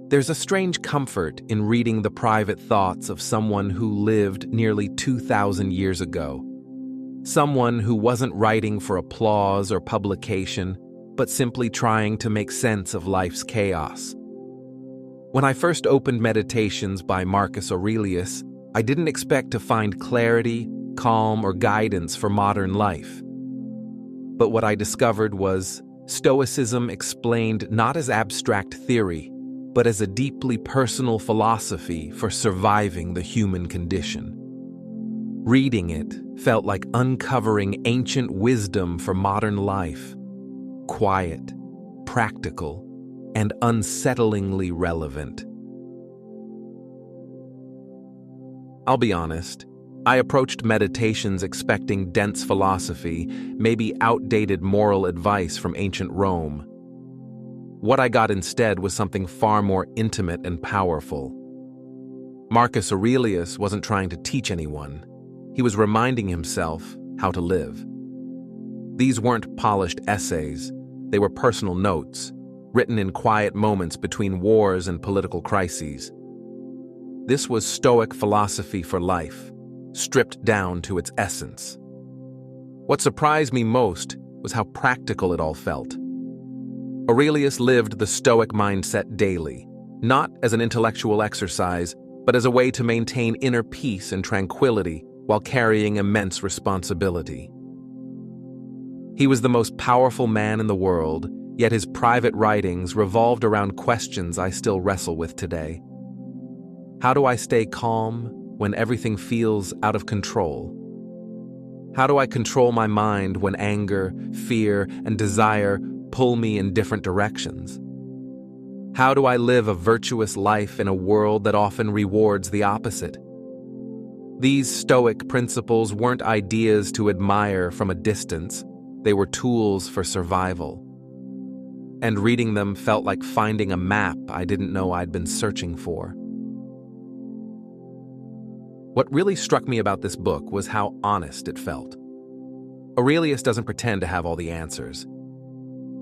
There's a strange comfort in reading the private thoughts of someone who lived nearly 2,000 years ago. Someone who wasn't writing for applause or publication, but simply trying to make sense of life's chaos. When I first opened Meditations by Marcus Aurelius, I didn't expect to find clarity, calm, or guidance for modern life. But what I discovered was Stoicism explained not as abstract theory, but as a deeply personal philosophy for surviving the human condition. Reading it felt like uncovering ancient wisdom for modern life, quiet, practical, and unsettlingly relevant. I'll be honest, I approached Meditations expecting dense philosophy, maybe outdated moral advice from ancient Rome. What I got instead was something far more intimate and powerful. Marcus Aurelius wasn't trying to teach anyone. He was reminding himself how to live. These weren't polished essays. They were personal notes, written in quiet moments between wars and political crises. This was Stoic philosophy for life, stripped down to its essence. What surprised me most was how practical it all felt. Aurelius lived the Stoic mindset daily, not as an intellectual exercise, but as a way to maintain inner peace and tranquility while carrying immense responsibility. He was the most powerful man in the world, yet his private writings revolved around questions I still wrestle with today. How do I stay calm when everything feels out of control? How do I control my mind when anger, fear, and desire pull me in different directions? How do I live a virtuous life in a world that often rewards the opposite? These Stoic principles weren't ideas to admire from a distance. They were tools for survival. And reading them felt like finding a map I didn't know I'd been searching for. What really struck me about this book was how honest it felt. Aurelius doesn't pretend to have all the answers.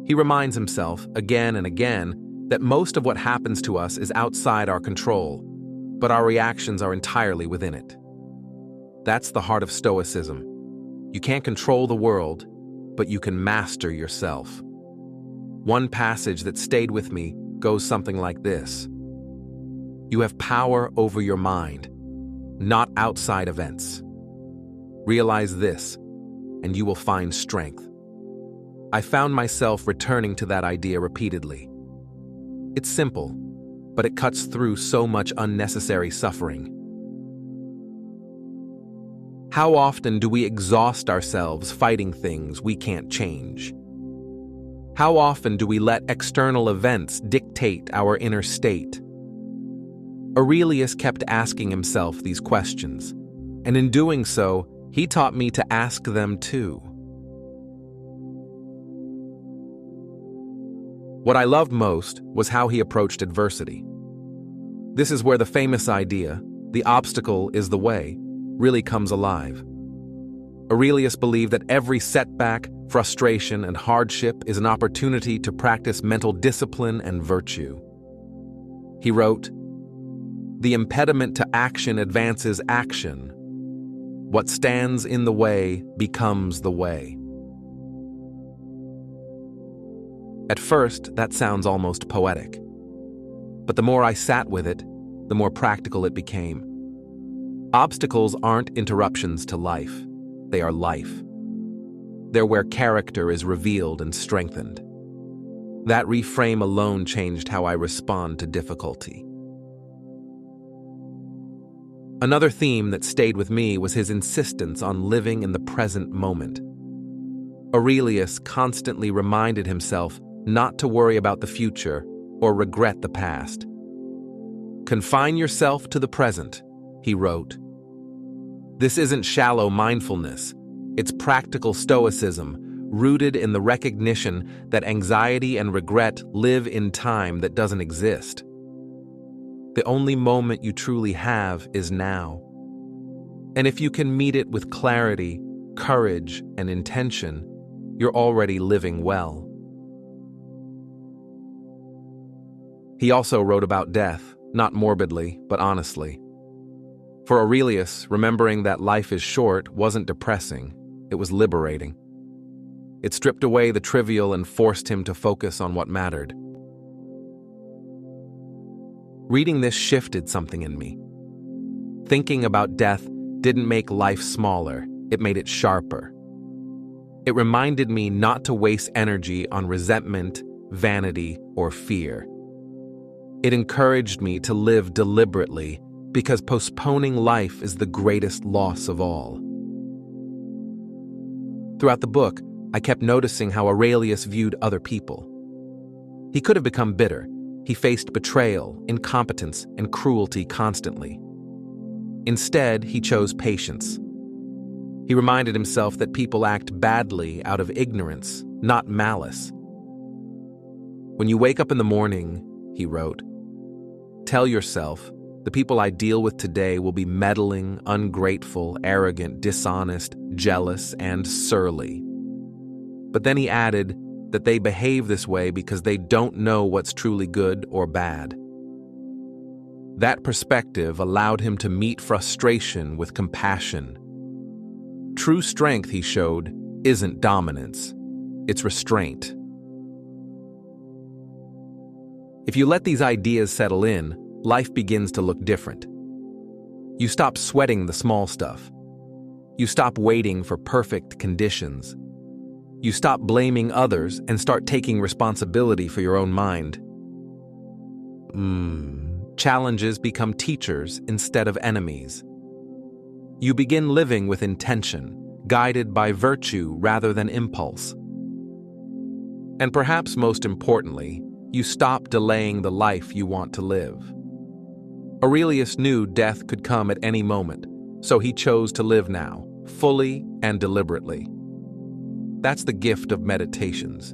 He reminds himself, again and again, that most of what happens to us is outside our control, but our reactions are entirely within it. That's the heart of Stoicism. You can't control the world, but you can master yourself. One passage that stayed with me goes something like this: You have power over your mind, not outside events. Realize this, and you will find strength. I found myself returning to that idea repeatedly. It's simple, but it cuts through so much unnecessary suffering. How often do we exhaust ourselves fighting things we can't change? How often do we let external events dictate our inner state? Aurelius kept asking himself these questions, and in doing so, he taught me to ask them too. What I loved most was how he approached adversity. This is where the famous idea, the obstacle is the way, really comes alive. Aurelius believed that every setback, frustration, and hardship is an opportunity to practice mental discipline and virtue. He wrote, "The impediment to action advances action. What stands in the way becomes the way." At first, that sounds almost poetic. But the more I sat with it, the more practical it became. Obstacles aren't interruptions to life. They are life. They're where character is revealed and strengthened. That reframe alone changed how I respond to difficulty. Another theme that stayed with me was his insistence on living in the present moment. Aurelius constantly reminded himself not to worry about the future or regret the past. "Confine yourself to the present," he wrote. This isn't shallow mindfulness. It's practical stoicism, rooted in the recognition that anxiety and regret live in time that doesn't exist. The only moment you truly have is now. And if you can meet it with clarity, courage, and intention, you're already living well. He also wrote about death, not morbidly, but honestly. For Aurelius, remembering that life is short wasn't depressing, it was liberating. It stripped away the trivial and forced him to focus on what mattered. Reading this shifted something in me. Thinking about death didn't make life smaller, it made it sharper. It reminded me not to waste energy on resentment, vanity, or fear. It encouraged me to live deliberately because postponing life is the greatest loss of all. Throughout the book, I kept noticing how Aurelius viewed other people. He could have become bitter. He faced betrayal, incompetence, and cruelty constantly. Instead, he chose patience. He reminded himself that people act badly out of ignorance, not malice. When you wake up in the morning, he wrote, tell yourself, the people I deal with today will be meddling, ungrateful, arrogant, dishonest, jealous, and surly. But then he added that they behave this way because they don't know what's truly good or bad. That perspective allowed him to meet frustration with compassion. True strength, he showed, isn't dominance, it's restraint. If you let these ideas settle in, life begins to look different. You stop sweating the small stuff. You stop waiting for perfect conditions. You stop blaming others and start taking responsibility for your own mind. Challenges become teachers instead of enemies. You begin living with intention, guided by virtue rather than impulse. And perhaps most importantly, you stop delaying the life you want to live. Aurelius knew death could come at any moment, so he chose to live now, fully and deliberately. That's the gift of meditations.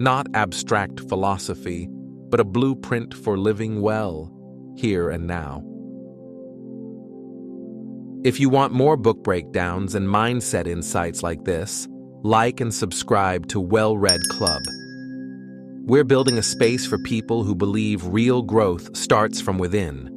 Not abstract philosophy, but a blueprint for living well, here and now. If you want more book breakdowns and mindset insights like this, like and subscribe to Well-Read Club. We're building a space for people who believe real growth starts from within.